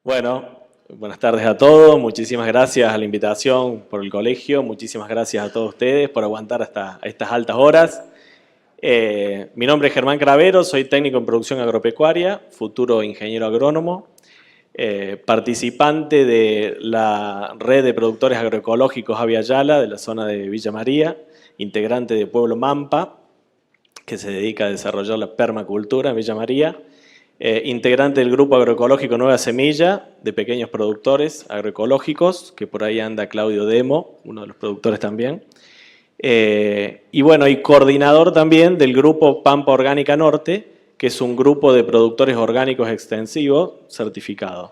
Bueno, buenas tardes a todos. Muchísimas gracias a la invitación por el colegio. Muchísimas gracias a todos ustedes por aguantar hasta estas altas horas. Mi nombre es Germán Cravero, soy técnico en producción agropecuaria, futuro ingeniero agrónomo, participante de la red de productores agroecológicos Aviala de la zona de Villa María, integrante de Pueblo Mampa, que se dedica a desarrollar la permacultura en Villa María. Integrante del grupo agroecológico Nueva Semilla, de pequeños productores agroecológicos, que por ahí anda Claudio Demo, uno de los productores también. Y bueno, y coordinador también del grupo Pampa Orgánica Norte, que es un grupo de productores orgánicos extensivos certificados.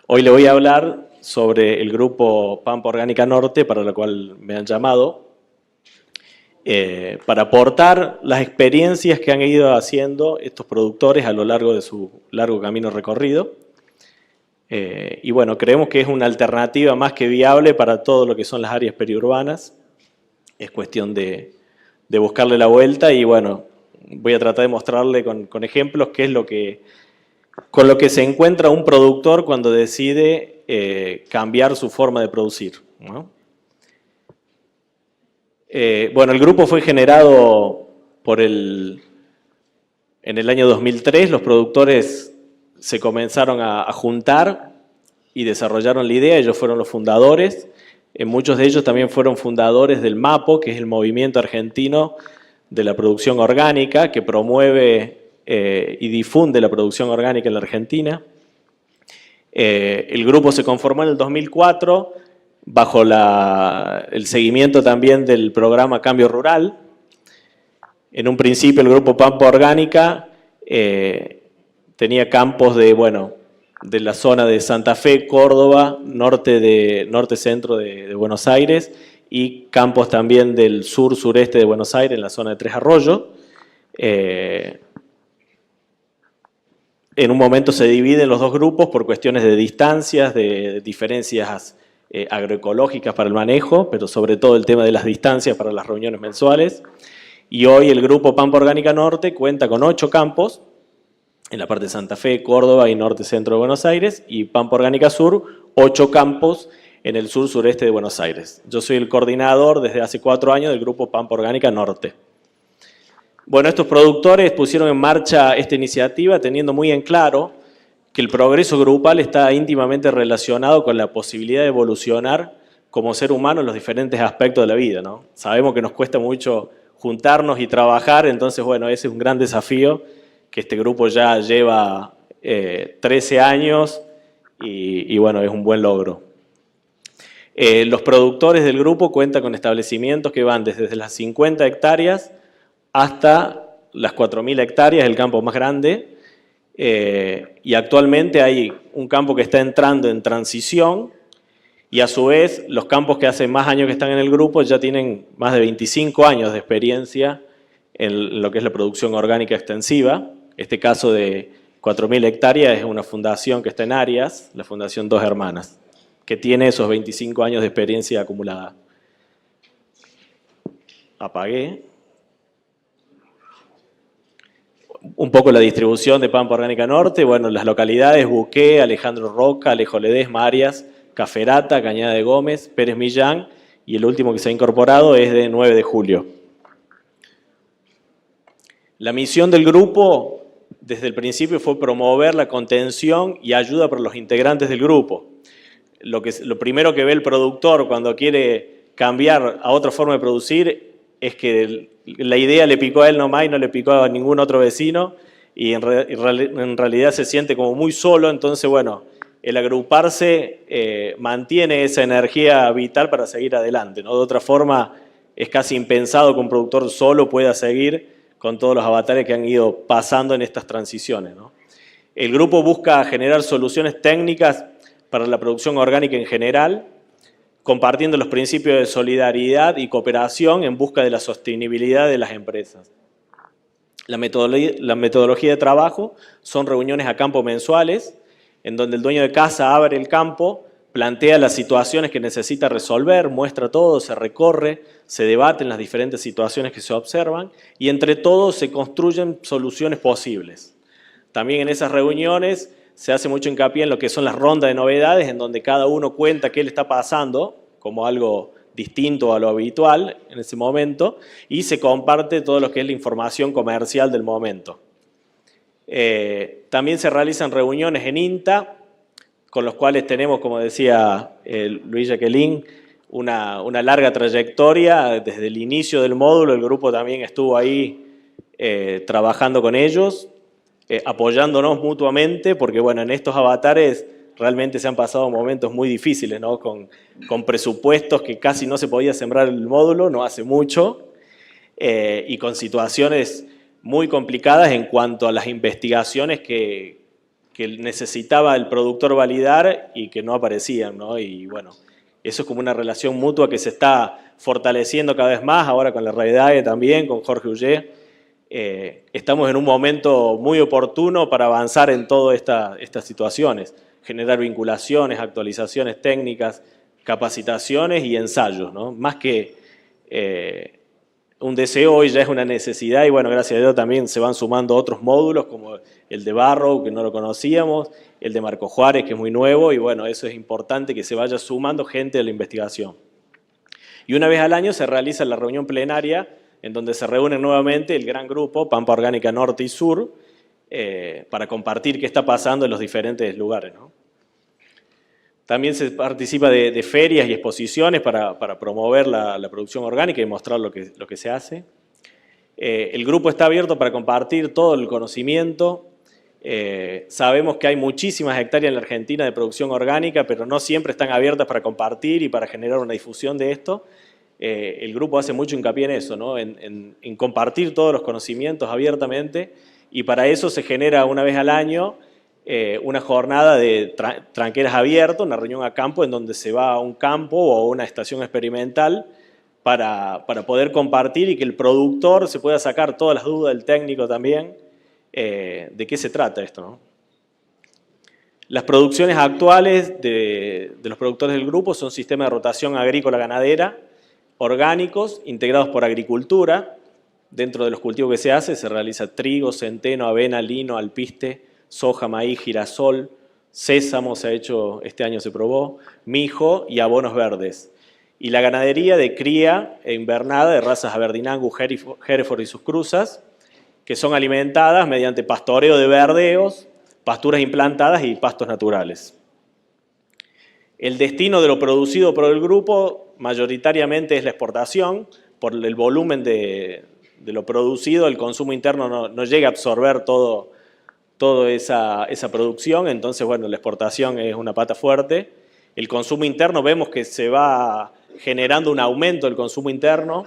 Hoy le voy a hablar sobre el grupo Pampa Orgánica Norte, para lo cual me han llamado, para aportar las experiencias que han ido haciendo estos productores a lo largo de su largo camino recorrido. Y bueno, creemos que es una alternativa más que viable para todo lo que son las áreas periurbanas. Es cuestión de buscarle la vuelta y bueno, voy a tratar de mostrarle con ejemplos qué es con lo que se encuentra un productor cuando decide cambiar su forma de producir, ¿no? Bueno, el grupo fue generado en el año 2003. Los productores se comenzaron a juntar y desarrollaron la idea. Ellos fueron los fundadores. Muchos de ellos también fueron fundadores del MAPO, que es el Movimiento Argentino de la Producción Orgánica, que promueve y difunde la producción orgánica en la Argentina. El grupo se conformó en el 2004 bajo el seguimiento también del programa Cambio Rural. En un principio el grupo Pampa Orgánica tenía campos de la zona de Santa Fe, Córdoba, norte-centro de Buenos Aires, y campos también del sur-sureste de Buenos Aires, en la zona de Tres Arroyos. En un momento se dividen los dos grupos por cuestiones de distancias, de diferencias agroecológicas para el manejo, pero sobre todo el tema de las distancias para las reuniones mensuales. Y hoy el grupo Pampa Orgánica Norte cuenta con 8 campos, en la parte de Santa Fe, Córdoba y norte-centro de Buenos Aires, y Pampa Orgánica Sur, 8 campos en el sur-sureste de Buenos Aires. Yo soy el coordinador desde hace 4 años del grupo Pampa Orgánica Norte. Bueno, estos productores pusieron en marcha esta iniciativa teniendo muy en claro que el progreso grupal está íntimamente relacionado con la posibilidad de evolucionar como ser humano en los diferentes aspectos de la vida, ¿no? Sabemos que nos cuesta mucho juntarnos y trabajar, entonces, bueno, ese es un gran desafío que este grupo ya lleva 13 años y bueno, es un buen logro. Los productores del grupo cuentan con establecimientos que van desde las 50 hectáreas hasta las 4.000 hectáreas, el campo más grande. Y actualmente hay un campo que está entrando en transición y a su vez los campos que hace más años que están en el grupo ya tienen más de 25 años de experiencia en lo que es la producción orgánica extensiva. Este caso de 4.000 hectáreas es una fundación que está en Arias, la Fundación Dos Hermanas, que tiene esos 25 años de experiencia acumulada. Apagué. Un poco la distribución de Pampa Orgánica Norte, bueno, las localidades: Buqué, Alejandro Roca, Alejo Ledesma, Arias, Caferata, Cañada de Gómez, Pérez Millán, y el último que se ha incorporado es de 9 de julio. La misión del grupo desde el principio fue promover la contención y ayuda para los integrantes del grupo. Lo primero que ve el productor cuando quiere cambiar a otra forma de producir es que la idea le picó a él nomás y no le picó a ningún otro vecino, y en realidad se siente como muy solo. Entonces, bueno, el agruparse mantiene esa energía vital para seguir adelante, ¿no? De otra forma, es casi impensado que un productor solo pueda seguir con todos los avatares que han ido pasando en estas transiciones, ¿no? El grupo busca generar soluciones técnicas para la producción orgánica en general, compartiendo los principios de solidaridad y cooperación en busca de la sostenibilidad de las empresas. La metodología de trabajo son reuniones a campo mensuales, en donde el dueño de casa abre el campo, plantea las situaciones que necesita resolver, muestra todo, se recorre, se debaten las diferentes situaciones que se observan y entre todos se construyen soluciones posibles. También en esas reuniones se hace mucho hincapié en lo que son las rondas de novedades, en donde cada uno cuenta qué le está pasando, como algo distinto a lo habitual en ese momento, y se comparte todo lo que es la información comercial del momento. También se realizan reuniones en INTA, con los cuales tenemos, como decía Luis Jacqueline, una larga trayectoria. Desde el inicio del módulo el grupo también estuvo ahí trabajando con ellos, apoyándonos mutuamente, porque bueno, en estos avatares realmente se han pasado momentos muy difíciles, ¿no? Con presupuestos que casi no se podía sembrar el módulo, no hace mucho, y con situaciones muy complicadas en cuanto a las investigaciones que necesitaba el productor validar y que no aparecían, ¿no? Y bueno, eso es como una relación mutua que se está fortaleciendo cada vez más, ahora con la RAIDAE también, con Jorge Ullé. Estamos en un momento muy oportuno para avanzar en todas estas situaciones, generar vinculaciones, actualizaciones técnicas, capacitaciones y ensayos, ¿no? Más que un deseo, hoy ya es una necesidad y bueno, gracias a Dios también se van sumando otros módulos como el de Barrow, que no lo conocíamos, el de Marco Juárez, que es muy nuevo y bueno, eso es importante que se vaya sumando gente de la investigación. Y una vez al año se realiza la reunión plenaria en donde se reúnen nuevamente el gran grupo Pampa Orgánica Norte y Sur para compartir qué está pasando en los diferentes lugares, ¿no? También se participa de ferias y exposiciones para promover la producción orgánica y mostrar lo que se hace. El grupo está abierto para compartir todo el conocimiento. Sabemos que hay muchísimas hectáreas en la Argentina de producción orgánica, pero no siempre están abiertas para compartir y para generar una difusión de esto. El grupo hace mucho hincapié en eso, ¿no? en compartir todos los conocimientos abiertamente, y para eso se genera una vez al año una jornada de tranqueras abiertas, una reunión a campo en donde se va a un campo o a una estación experimental para poder compartir y que el productor se pueda sacar todas las dudas del técnico también de qué se trata esto, ¿no? Las producciones actuales de los productores del grupo son sistemas de rotación agrícola-ganadera, orgánicos, integrados por agricultura. Dentro de los cultivos que se hace, se realiza trigo, centeno, avena, lino, alpiste, soja, maíz, girasol, sésamo se ha hecho, este año se probó, mijo y abonos verdes. Y la ganadería de cría e invernada de razas Aberdeen Angus, Hereford y sus cruzas, que son alimentadas mediante pastoreo de verdeos, pasturas implantadas y pastos naturales. El destino de lo producido por el grupo mayoritariamente es la exportación. Por el volumen de lo producido, el consumo interno no llega a absorber toda esa producción, entonces bueno, la exportación es una pata fuerte. El consumo interno vemos que se va generando un aumento del consumo interno.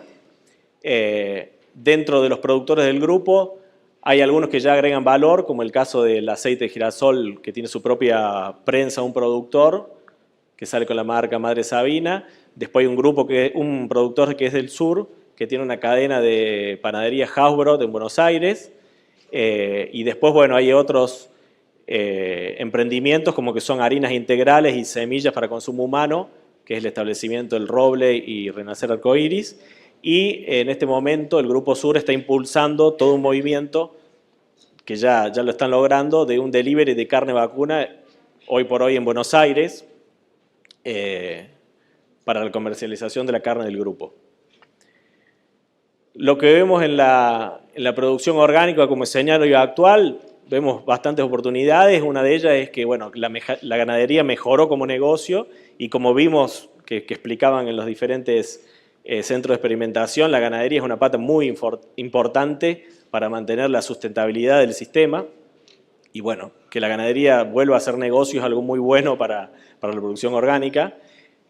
Dentro de los productores del grupo hay algunos que ya agregan valor, como el caso del aceite de girasol que tiene su propia prensa, un productor que sale con la marca Madre Sabina. Después hay un productor que es del sur, que tiene una cadena de panadería Hausbrot en Buenos Aires. Y después, bueno, hay otros emprendimientos como que son harinas integrales y semillas para consumo humano, que es el establecimiento El Roble y Renacer Arcoiris. Y en este momento el Grupo Sur está impulsando todo un movimiento que ya lo están logrando, de un delivery de carne vacuna hoy por hoy en Buenos Aires para la comercialización de la carne del grupo. Lo que vemos en la producción orgánica como escenario actual, vemos bastantes oportunidades. Una de ellas es que bueno, la ganadería mejoró como negocio y como vimos que explicaban en los diferentes centros de experimentación, la ganadería es una pata muy importante para mantener la sustentabilidad del sistema. Y bueno, que la ganadería vuelva a hacer negocio es algo muy bueno para la producción orgánica.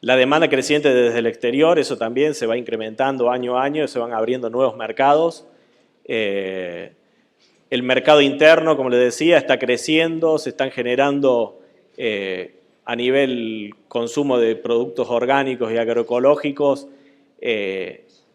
La demanda creciente desde el exterior, eso también se va incrementando año a año, se van abriendo nuevos mercados. El mercado interno, como les decía, está creciendo, se están generando a nivel consumo de productos orgánicos y agroecológicos,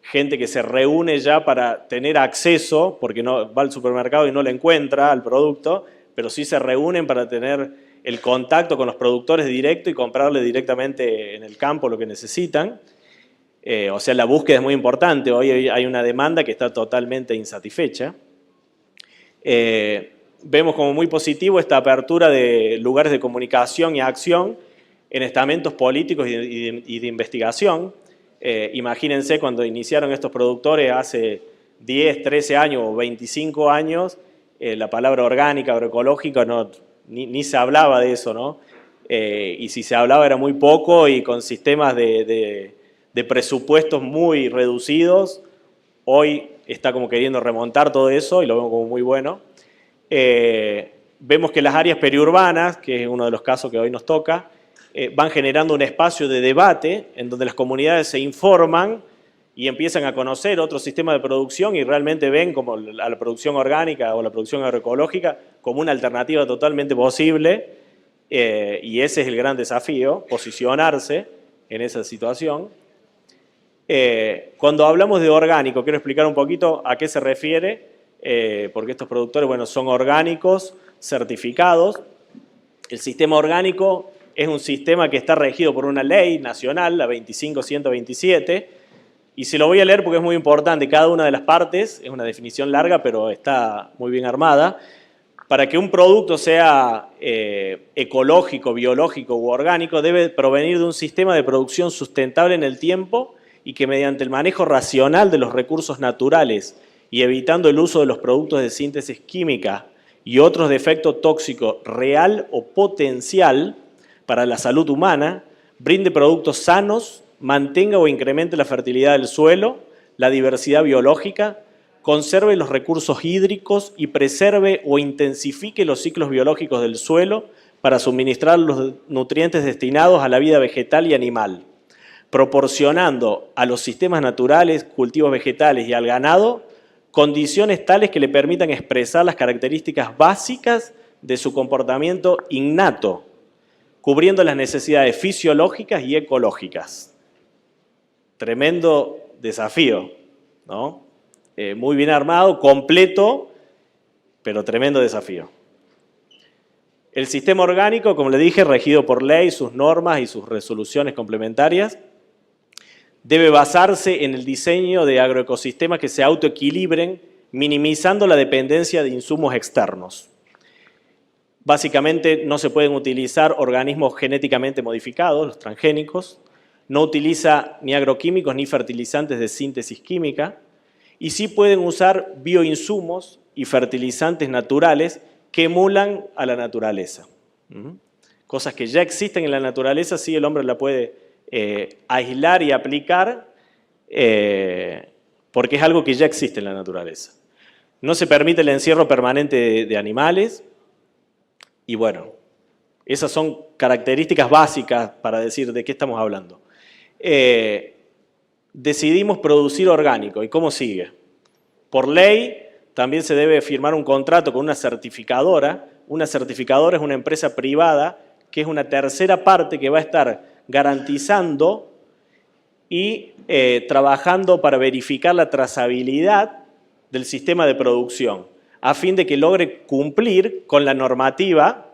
gente que se reúne ya para tener acceso, porque no va al supermercado y no le encuentra al producto, pero sí se reúnen para tener el contacto con los productores directo y comprarle directamente en el campo lo que necesitan. O sea, la búsqueda es muy importante. Hoy hay una demanda que está totalmente insatisfecha. vemos como muy positivo esta apertura de lugares de comunicación y acción en estamentos políticos y de investigación. Imagínense cuando iniciaron estos productores hace 10, 13 años o 25 años, la palabra orgánica, agroecológica, ni se hablaba de eso, ¿no? Y si se hablaba era muy poco y con sistemas de presupuestos muy reducidos. Hoy está como queriendo remontar todo eso y lo vemos como muy bueno. Vemos que las áreas periurbanas, que es uno de los casos que hoy nos toca, van generando un espacio de debate en donde las comunidades se informan y empiezan a conocer otros sistemas de producción y realmente ven como a la producción orgánica o la producción agroecológica como una alternativa totalmente posible, y ese es el gran desafío, posicionarse en esa situación. Cuando hablamos de orgánico, quiero explicar un poquito a qué se refiere, porque estos productores, bueno, son orgánicos certificados. El sistema orgánico es un sistema que está regido por una ley nacional, la 25127, y se lo voy a leer porque es muy importante. Cada una de las partes, es una definición larga, pero está muy bien armada. Para que un producto sea ecológico, biológico u orgánico, debe provenir de un sistema de producción sustentable en el tiempo y que mediante el manejo racional de los recursos naturales y evitando el uso de los productos de síntesis química y otros de efecto tóxico real o potencial para la salud humana, brinde productos sanos, mantenga o incremente la fertilidad del suelo, la diversidad biológica, conserve los recursos hídricos y preserve o intensifique los ciclos biológicos del suelo para suministrar los nutrientes destinados a la vida vegetal y animal, proporcionando a los sistemas naturales, cultivos vegetales y al ganado condiciones tales que le permitan expresar las características básicas de su comportamiento innato, cubriendo las necesidades fisiológicas y ecológicas. Tremendo desafío, ¿no? Muy bien armado, completo, pero tremendo desafío. El sistema orgánico, como le dije, regido por ley, sus normas y sus resoluciones complementarias, debe basarse en el diseño de agroecosistemas que se autoequilibren, minimizando la dependencia de insumos externos. Básicamente no se pueden utilizar organismos genéticamente modificados, los transgénicos, no utiliza ni agroquímicos ni fertilizantes de síntesis química, y sí pueden usar bioinsumos y fertilizantes naturales que emulan a la naturaleza. Cosas que ya existen en la naturaleza, sí el hombre la puede aislar y aplicar, porque es algo que ya existe en la naturaleza. No se permite el encierro permanente de animales, y bueno, esas son características básicas para decir de qué estamos hablando. Decidimos producir orgánico. ¿Y cómo sigue? Por ley, también se debe firmar un contrato con una certificadora. Una certificadora es una empresa privada que es una tercera parte que va a estar garantizando y trabajando para verificar la trazabilidad del sistema de producción, a fin de que logre cumplir con la normativa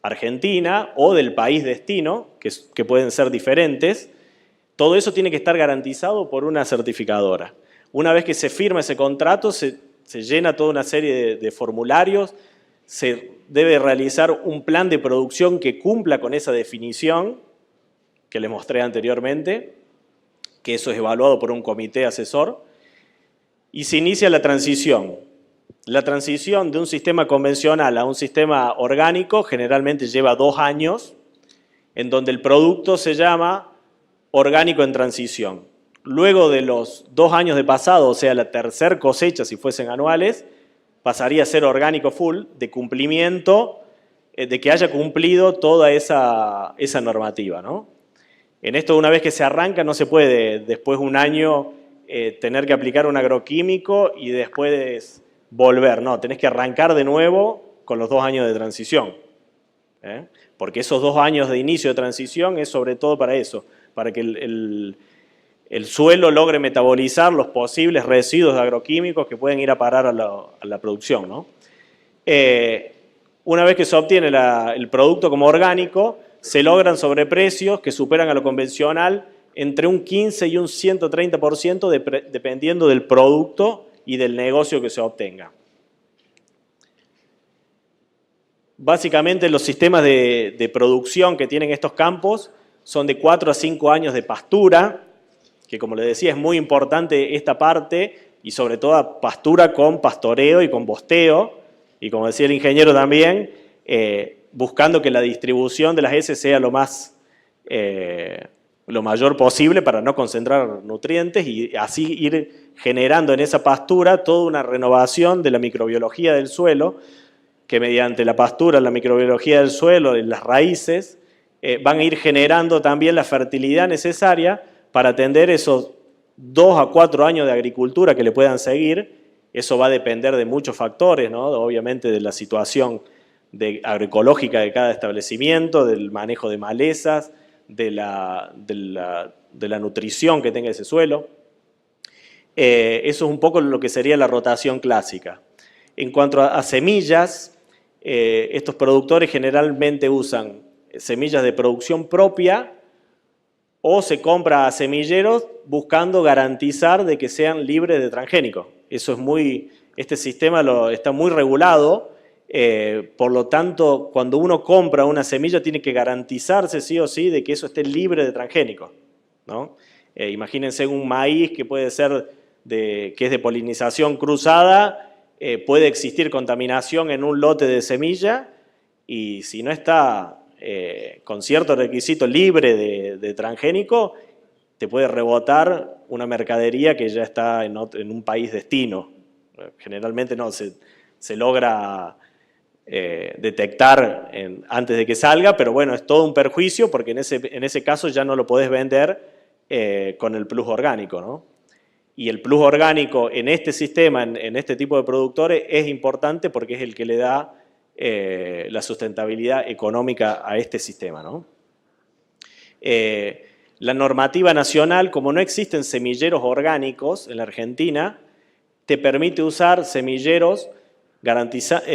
argentina o del país destino, que pueden ser diferentes. Todo eso tiene que estar garantizado por una certificadora. Una vez que se firma ese contrato, se llena toda una serie de formularios, se debe realizar un plan de producción que cumpla con esa definición que les mostré anteriormente, que eso es evaluado por un comité asesor, y se inicia la transición. La transición de un sistema convencional a un sistema orgánico generalmente lleva 2 años, en donde el producto se llama orgánico en transición. Luego de los 2 años de pasado, o sea, la tercera cosecha, si fuesen anuales, pasaría a ser orgánico full, de cumplimiento, de que haya cumplido toda esa normativa, ¿no? En esto, una vez que se arranca, no se puede después de un año tener que aplicar un agroquímico y después volver. No, tenés que arrancar de nuevo con los 2 años de transición. Porque esos 2 años de inicio de transición es sobre todo para eso, para que el suelo logre metabolizar los posibles residuos agroquímicos que pueden ir a parar a la producción, ¿no? Una vez que se obtiene el producto como orgánico, se logran sobreprecios que superan a lo convencional entre un 15 y un 130% dependiendo del producto y del negocio que se obtenga. Básicamente los sistemas de producción que tienen estos campos son de 4 a 5 años de pastura, que como les decía es muy importante esta parte, y sobre todo pastura con pastoreo y con bosteo, y como decía el ingeniero también, buscando que la distribución de las heces sea lo mayor posible para no concentrar nutrientes y así ir generando en esa pastura toda una renovación de la microbiología del suelo, que mediante la pastura, la microbiología del suelo y las raíces van a ir generando también la fertilidad necesaria para atender esos 2 a 4 años de agricultura que le puedan seguir. Eso va a depender de muchos factores, ¿no? Obviamente de la situación agroecológica de cada establecimiento, del manejo de malezas, de la nutrición que tenga ese suelo. Eso es un poco lo que sería la rotación clásica. En cuanto a semillas, estos productores generalmente usan semillas de producción propia o se compra a semilleros buscando garantizar de que sean libres de transgénicos. Eso es este sistema está muy regulado, por lo tanto, cuando uno compra una semilla tiene que garantizarse sí o sí de que eso esté libre de transgénicos, ¿no? Imagínense un maíz que puede ser que es de polinización cruzada, puede existir contaminación en un lote de semilla y si no está con cierto requisito libre de transgénico, te puede rebotar una mercadería que ya está en un país destino. Generalmente no se logra detectar antes de que salga, pero bueno, es todo un perjuicio porque en ese caso ya no lo podés vender con el plus orgánico, ¿no? Y el plus orgánico en este sistema, en este tipo de productores, es importante porque es el que le da la sustentabilidad económica a este sistema, ¿no? La normativa nacional, como no existen semilleros orgánicos en la Argentina, te permite usar semilleros,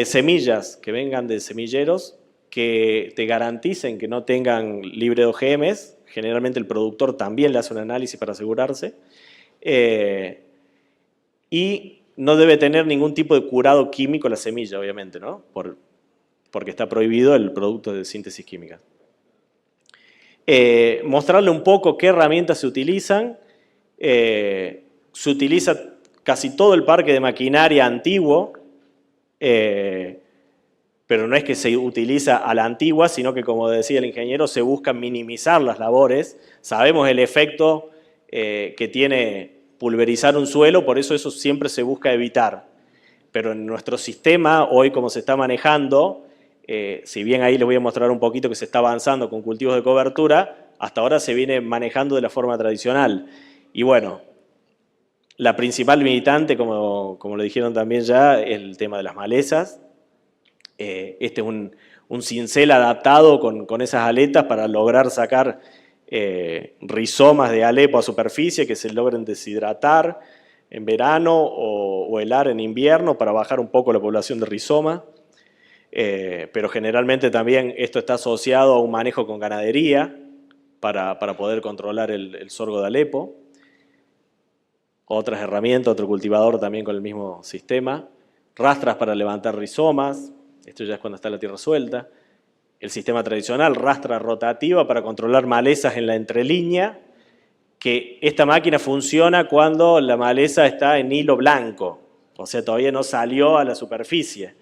semillas que vengan de semilleros que te garanticen que no tengan libre de OGMs. Generalmente el productor también le hace un análisis para asegurarse. Y no debe tener ningún tipo de curado químico la semilla, obviamente, ¿no? Porque está prohibido el producto de síntesis química. Mostrarle un poco qué herramientas se utilizan. Se utiliza casi todo el parque de maquinaria antiguo, pero no es que se utiliza a la antigua, sino que, como decía el ingeniero, se busca minimizar las labores. Sabemos el efecto que tiene pulverizar un suelo, por eso siempre se busca evitar. Pero en nuestro sistema, hoy como se está manejando, si bien ahí les voy a mostrar un poquito que se está avanzando con cultivos de cobertura, hasta ahora se viene manejando de la forma tradicional. Y bueno, la principal limitante, como lo dijeron también ya, es el tema de las malezas. Este es un cincel adaptado con esas aletas para lograr sacar rizomas de Alepo a superficie que se logren deshidratar en verano o helar en invierno para bajar un poco la población de rizoma. Pero generalmente también esto está asociado a un manejo con ganadería para poder controlar el sorgo de Alepo. Otras herramientas, otro cultivador también con el mismo sistema. Rastras para levantar rizomas, esto ya es cuando está la tierra suelta. El sistema tradicional, rastra rotativa para controlar malezas en la entrelínea, que esta máquina funciona cuando la maleza está en hilo blanco, o sea, todavía no salió a la superficie.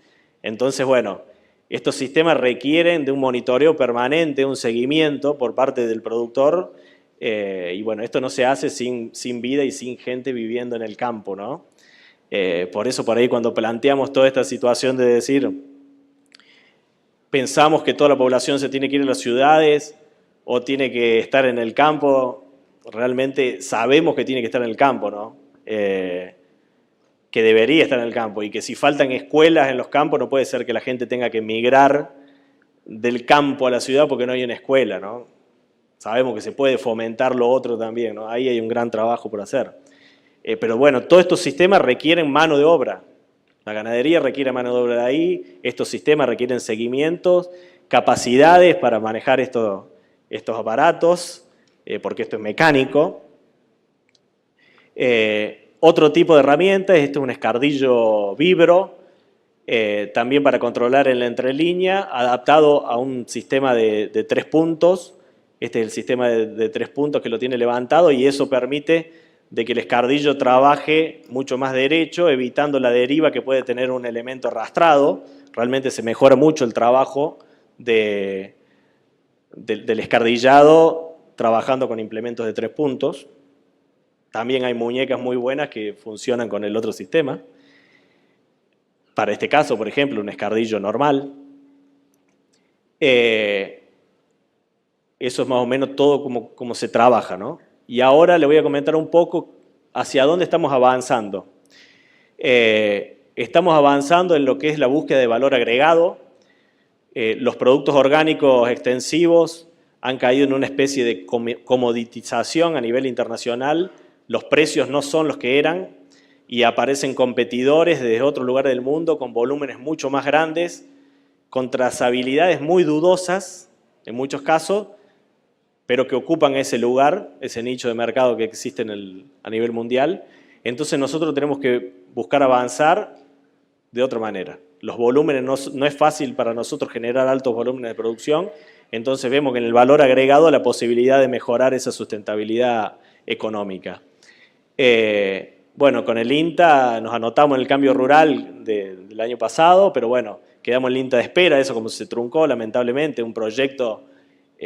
Entonces, bueno, estos sistemas requieren de un monitoreo permanente, un seguimiento por parte del productor, y bueno, esto no se hace sin vida y sin gente viviendo en el campo, ¿no? Por eso, por ahí, cuando planteamos toda esta situación de decir, pensamos que toda la población se tiene que ir a las ciudades o tiene que estar en el campo, realmente sabemos que tiene que estar en el campo, ¿no? Que debería estar en el campo y que si faltan escuelas en los campos no puede ser que la gente tenga que emigrar del campo a la ciudad porque no hay una escuela, ¿no? Sabemos que se puede fomentar lo otro también, ¿no? Ahí hay un gran trabajo por hacer. Pero bueno, todos estos sistemas requieren mano de obra. La ganadería requiere mano de obra de ahí, estos sistemas requieren seguimientos, capacidades para manejar estos aparatos, porque esto es mecánico. Otro tipo de herramientas, este es un escardillo vibro, También para controlar en la entrelínea, adaptado a un sistema de 3 puntos. Este es el sistema de 3 puntos que lo tiene levantado y eso permite de que el escardillo trabaje mucho más derecho, evitando la deriva que puede tener un elemento arrastrado. Realmente se mejora mucho el trabajo del escardillado trabajando con implementos de 3 puntos. También hay muñecas muy buenas que funcionan con el otro sistema. Para este caso, por ejemplo, un escardillo normal. Eso es más o menos todo como se trabaja, ¿no? Y ahora le voy a comentar un poco hacia dónde estamos avanzando. Estamos avanzando en lo que es la búsqueda de valor agregado. Los productos orgánicos extensivos han caído en una especie de comoditización a nivel internacional. Los precios no son los que eran y aparecen competidores desde otros lugares del mundo con volúmenes mucho más grandes, con trazabilidades muy dudosas en muchos casos, pero que ocupan ese lugar, ese nicho de mercado que existe a nivel mundial. Entonces nosotros tenemos que buscar avanzar de otra manera. Los volúmenes no es fácil para nosotros generar altos volúmenes de producción, entonces vemos que en el valor agregado la posibilidad de mejorar esa sustentabilidad económica. Bueno, con el INTA nos anotamos en el cambio rural del año pasado, pero bueno, quedamos en el INTA de espera, eso como se truncó lamentablemente, un proyecto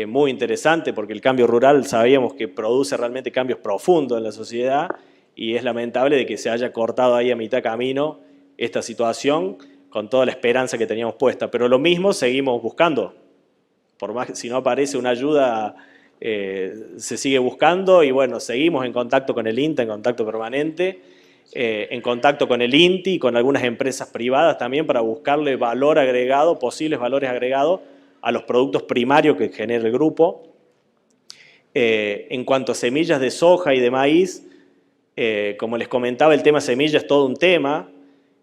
muy interesante porque el cambio rural sabíamos que produce realmente cambios profundos en la sociedad y es lamentable de que se haya cortado ahí a mitad camino esta situación con toda la esperanza que teníamos puesta. Pero lo mismo seguimos buscando, por más que si no aparece una ayuda se sigue buscando y bueno, seguimos en contacto con el INTA, en contacto permanente, en contacto con el INTI y con algunas empresas privadas también para buscarle valor agregado, posibles valores agregados a los productos primarios que genera el grupo. En cuanto a semillas de soja y de maíz, como les comentaba, el tema semilla es todo un tema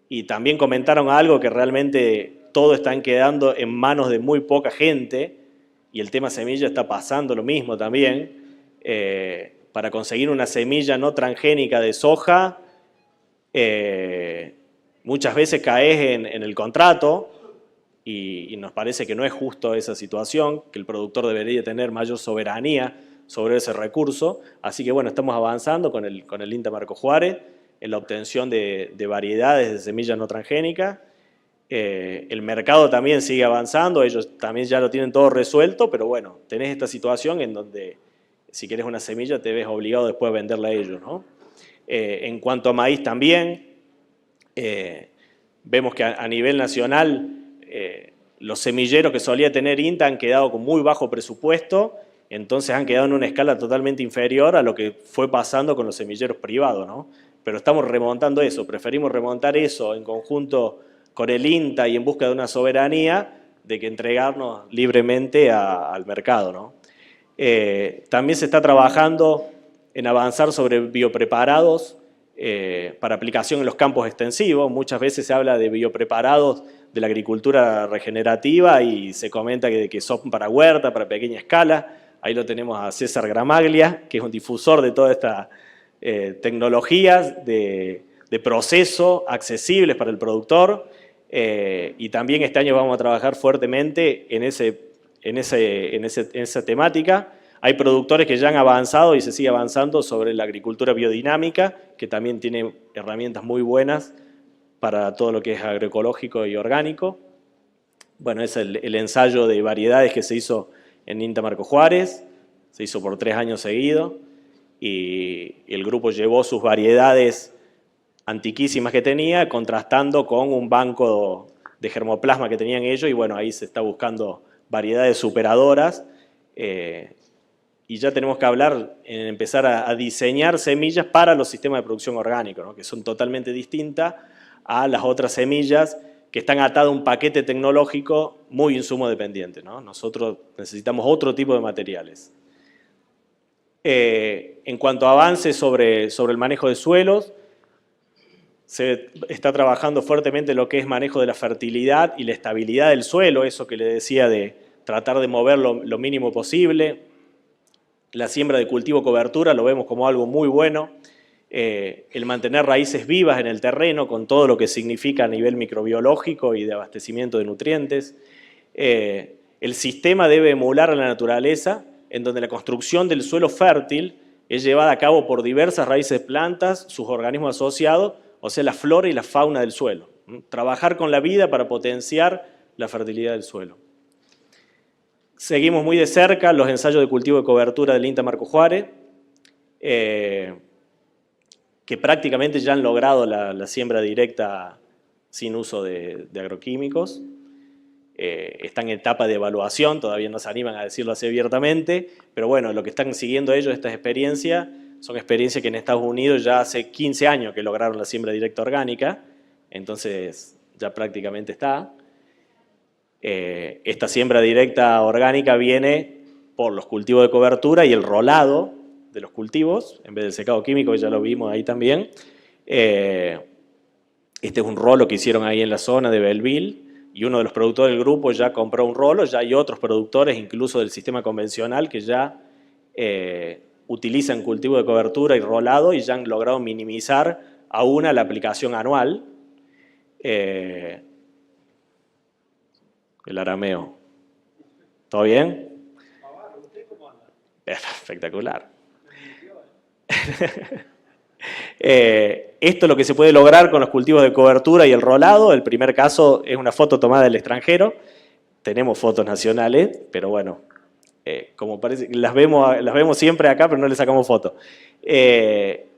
y también comentaron algo que realmente todo está quedando en manos de muy poca gente y el tema semilla está pasando lo mismo también. Para conseguir una semilla no transgénica de soja, muchas veces caes en el contrato y nos parece que no es justo esa situación, que el productor debería tener mayor soberanía sobre ese recurso. Así que bueno, estamos avanzando con el INTA Marcos Juárez en la obtención de variedades de semillas no transgénicas. El mercado también sigue avanzando, ellos también ya lo tienen todo resuelto, pero bueno, tenés esta situación en donde si querés una semilla te ves obligado después a venderla a ellos, ¿no? En cuanto a maíz también, vemos que a nivel nacional los semilleros que solía tener INTA han quedado con muy bajo presupuesto, entonces han quedado en una escala totalmente inferior a lo que fue pasando con los semilleros privados, ¿no? Pero estamos remontando eso, preferimos remontar eso en conjunto con el INTA y en busca de una soberanía de que entregarnos libremente al mercado, ¿no? También se está trabajando en avanzar sobre biopreparados para aplicación en los campos extensivos. Muchas veces se habla de biopreparados de la agricultura regenerativa y se comenta que son para huerta, para pequeña escala. Ahí lo tenemos a César Gramaglia, que es un difusor de todas estas tecnologías de proceso accesibles para el productor. Y también este año vamos a trabajar fuertemente en esa temática. Hay productores que ya han avanzado y se sigue avanzando sobre la agricultura biodinámica, que también tiene herramientas muy buenas para todo lo que es agroecológico y orgánico. Bueno, es el ensayo de variedades que se hizo en INTA Marcos Juárez, se hizo por 3 años seguidos y el grupo llevó sus variedades antiquísimas que tenía, contrastando con un banco de germoplasma que tenían ellos y bueno, ahí se está buscando variedades superadoras y ya tenemos que hablar, en empezar a diseñar semillas para los sistemas de producción orgánico, ¿no? Que son totalmente distintas a las otras semillas que están atadas a un paquete tecnológico muy insumo dependiente, ¿no? Nosotros necesitamos otro tipo de materiales. En cuanto a avances sobre el manejo de suelos, se está trabajando fuertemente lo que es manejo de la fertilidad y la estabilidad del suelo, eso que le decía de tratar de moverlo lo mínimo posible. La siembra de cultivo cobertura lo vemos como algo muy bueno. el mantener raíces vivas en el terreno con todo lo que significa a nivel microbiológico y de abastecimiento de nutrientes. El sistema debe emular a la naturaleza, en donde la construcción del suelo fértil es llevada a cabo por diversas raíces de plantas, sus organismos asociados, o sea, la flora y la fauna del suelo. Trabajar con la vida para potenciar la fertilidad del suelo. Seguimos muy de cerca los ensayos de cultivo de cobertura del INTA Marcos Juárez, que prácticamente ya han logrado la siembra directa sin uso de agroquímicos. Están en etapa de evaluación, todavía no se animan a decirlo así abiertamente, pero bueno, lo que están siguiendo ellos, estas experiencias, son experiencias que en Estados Unidos ya hace 15 años que lograron la siembra directa orgánica, entonces ya prácticamente está. Esta siembra directa orgánica viene por los cultivos de cobertura y el rolado de los cultivos, en vez del secado químico, ya lo vimos ahí también. Este es un rolo que hicieron ahí en la zona de Belleville, y uno de los productores del grupo ya compró un rolo, ya hay otros productores, incluso del sistema convencional, que ya utilizan cultivo de cobertura y rolado y ya han logrado minimizar aún la aplicación anual. El arameo. ¿Todo bien? ¿Usted cómo anda? Espectacular. Esto es lo que se puede lograr con los cultivos de cobertura y el rolado. El primer caso es una foto tomada del extranjero. Tenemos fotos nacionales, pero bueno, como parece, las vemos siempre acá, pero no le sacamos foto.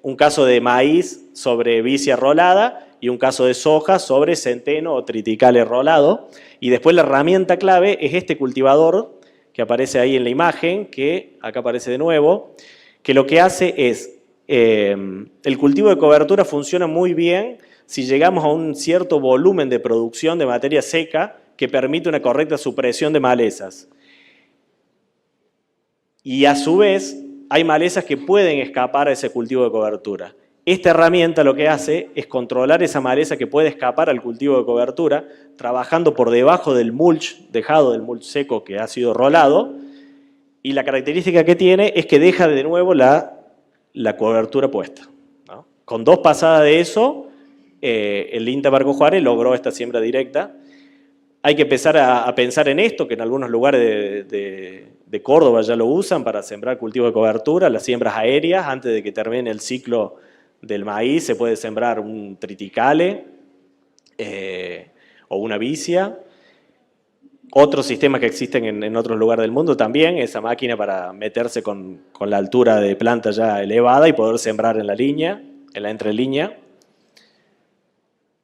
Un caso de maíz sobre vicia rolada y un caso de soja sobre centeno o triticale rolado. Y después la herramienta clave es este cultivador que aparece ahí en la imagen, que acá aparece de nuevo, que lo que hace es, el cultivo de cobertura funciona muy bien si llegamos a un cierto volumen de producción de materia seca que permite una correcta supresión de malezas. Y a su vez, hay malezas que pueden escapar a ese cultivo de cobertura. Esta herramienta lo que hace es controlar esa maleza que puede escapar al cultivo de cobertura, trabajando por debajo del mulch dejado, del mulch seco que ha sido rolado, y la característica que tiene es que deja de nuevo la cobertura puesta, ¿no? Con 2 pasadas de eso, el INTA Marcos Juárez logró esta siembra directa. Hay que empezar a pensar en esto, que en algunos lugares de Córdoba ya lo usan para sembrar cultivo de cobertura, las siembras aéreas, antes de que termine el ciclo del maíz, se puede sembrar un triticale o una vicia. Otros sistemas que existen en otros lugares del mundo también, esa máquina para meterse con la altura de planta ya elevada y poder sembrar en la línea, en la entrelínea.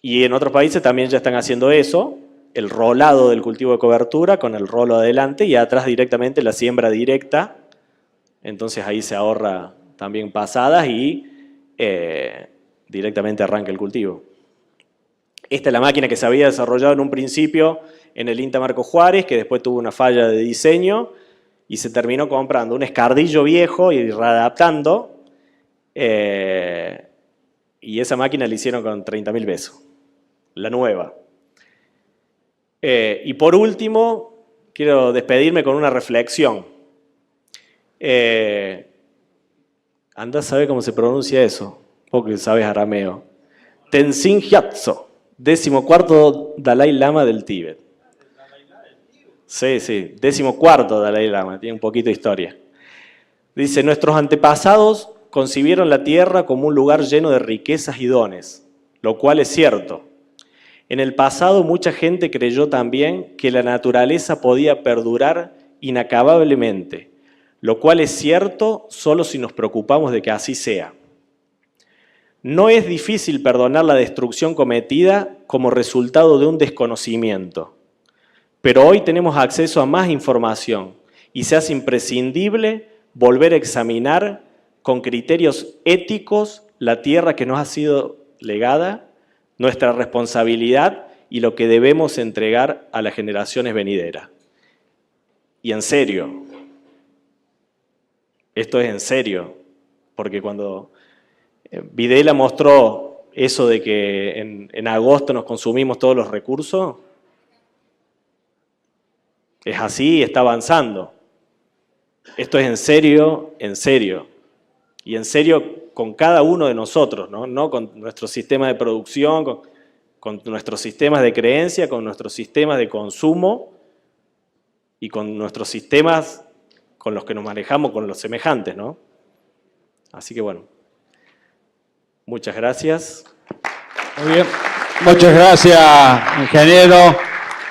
Y en otros países también ya están haciendo eso, el rolado del cultivo de cobertura con el rolo adelante y atrás directamente la siembra directa. Entonces ahí se ahorra también pasadas y directamente arranca el cultivo. Esta es la máquina que se había desarrollado en un principio en el INTA Marcos Juárez, que después tuvo una falla de diseño y se terminó comprando un escardillo viejo y readaptando. Y esa máquina la hicieron con 30.000 pesos, la nueva. Y por último, quiero despedirme con una reflexión. Andá a saber cómo se pronuncia eso, porque sabes arameo. Tenzin Gyatso, 14º Dalai Lama del Tíbet. Sí, 14º Dalai Lama, tiene un poquito de historia. Dice, nuestros antepasados concibieron la tierra como un lugar lleno de riquezas y dones, lo cual es cierto. En el pasado mucha gente creyó también que la naturaleza podía perdurar inacabablemente, lo cual es cierto solo si nos preocupamos de que así sea. No es difícil perdonar la destrucción cometida como resultado de un desconocimiento, pero hoy tenemos acceso a más información y se hace imprescindible volver a examinar con criterios éticos la tierra que nos ha sido legada, nuestra responsabilidad y lo que debemos entregar a las generaciones venideras. Y en serio, esto es en serio, porque cuando Videla mostró eso de que en agosto nos consumimos todos los recursos, es así, está avanzando. Esto es en serio, y en serio con cada uno de nosotros, ¿no? No con nuestro sistema de producción, con nuestros sistemas de creencia, con nuestros sistemas de consumo y con nuestros sistemas con los que nos manejamos con los semejantes, ¿no? Así que bueno, muchas gracias. Muy bien. Muchas gracias, ingeniero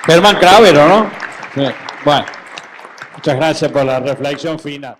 Germán Cravero, ¿no? Sí. Bueno, muchas gracias por la reflexión final.